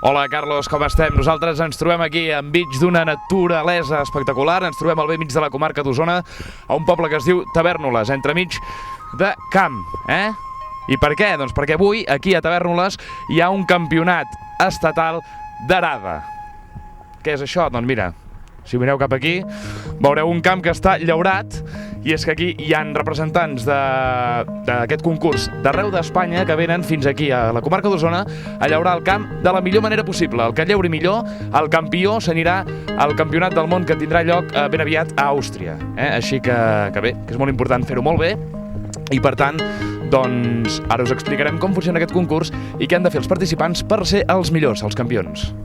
Hola, Carlos, com estem? Nosaltres ens trobem aquí enmig d'una naturalesa espectacular. Ens trobem al bell mig de la comarca d'Osona, a un poble que es diu Tavèrnoles, entremig de camp, I per què? Doncs perquè avui, aquí a Tavèrnoles, hi ha un campionat estatal d'arada. Què és això? Doncs mira, si mireu cap aquí, veureu un camp que està llaurat, i és que aquí hi ha representants d'aquest concurs d'arreu d'Espanya que venen fins aquí a la comarca d'Osona a llaurar el camp de la millor manera possible. El que llauri millor, el campió s'anirà al campionat del món que tindrà lloc ben aviat a Àustria. Així que bé, que és molt important fer-ho molt bé, i per tant, doncs ara us explicarem com funciona aquest concurs i què han de fer els participants per ser els millors, els campions.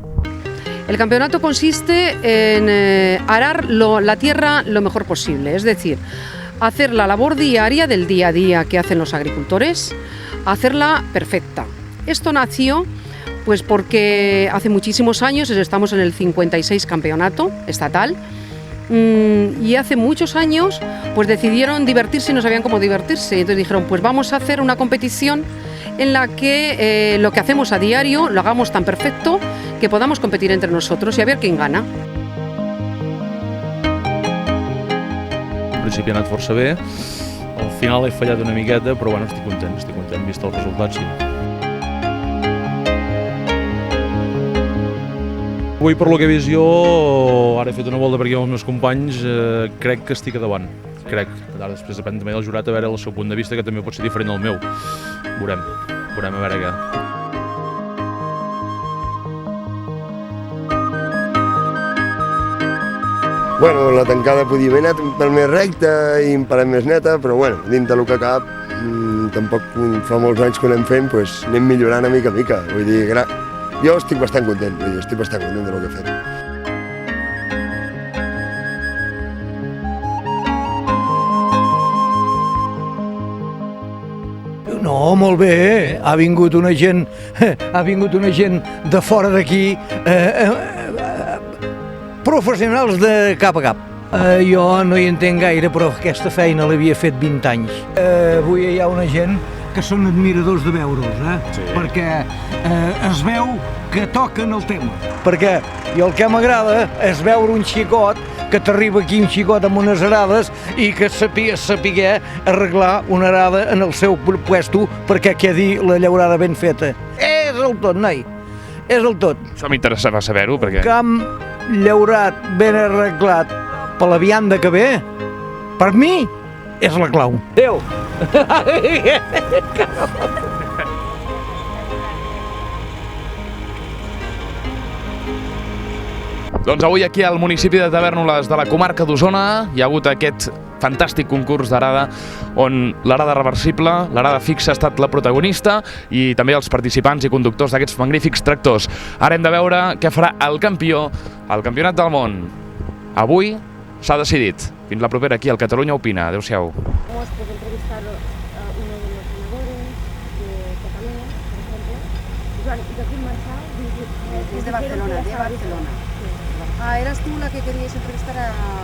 El campeonato consiste en arar la tierra lo mejor posible, es decir, hacer la labor diaria del día a día que hacen los agricultores, hacerla perfecta. Esto nació pues porque hace muchísimos años, estamos en el 56 campeonato estatal, y hace muchos años pues decidieron divertirse y no sabían cómo divertirse. Entonces dijeron, pues vamos a hacer una competición en la que lo que hacemos a diario lo hagamos tan perfecto que podamos competir entre nosotros y a ver quién gana. Al principi ha anat força bé, al final he fallat una miqueta, però bueno, estic content, vist els resultats, sí. Avui, per lo que he vist jo, ara he fet una volta per aquí amb els meus companys, crec que estic a davant, crec. Ara després depèn també del jurat a veure el seu punt de vista, que també pot ser diferent del meu. Veurem a veure què. Bueno, la tancada podia haver anat un pèl més recta i un pèl més neta, però bueno, dintre del que cap, tampoc fa molts anys que ho anem fent, doncs anem millorant a mica. Vull dir, jo estic bastant content, de lo que he fet. No, molt bé, ha vingut una gent de fora d'aquí, professionals de cap a cap. Jo no hi entenc gaire, però aquesta feina l'havia fet 20 anys. Avui hi ha una gent que són admiradors de veure'ls, sí. Perquè es veu que toquen el tema. Perquè jo el que m'agrada és veure un xicot, que t'arriba aquí un xicot amb unes arades i que sapiguer arreglar una arada en el seu puesto perquè quedi la llaurada ben feta. És el tot, noi, és el tot. Això m'interessava saber-ho, perquè... Un camp llaurat, ben arreglat, per la vianda que ve, per mi, és la clau. Adéu! Doncs avui aquí al municipi de Tavèrnoles de la comarca d'Osona hi ha hagut aquest fantàstic concurs d'arada on l'arada reversible, l'arada fixa ha estat la protagonista i també els participants i conductors d'aquests magnífics tractors. Ara hem de veure què farà el campió al Campionat del Món. Avui s'ha decidit. Fins la propera aquí al Catalunya Opina. Adéu-siau. Hemos entrevistado a uno de los ganadores de Cataluña, por ejemplo. Joan, ¿y de quién marcha? Es de Barcelona, de Barcelona. Ah, eras tú la que querías entrevistar a...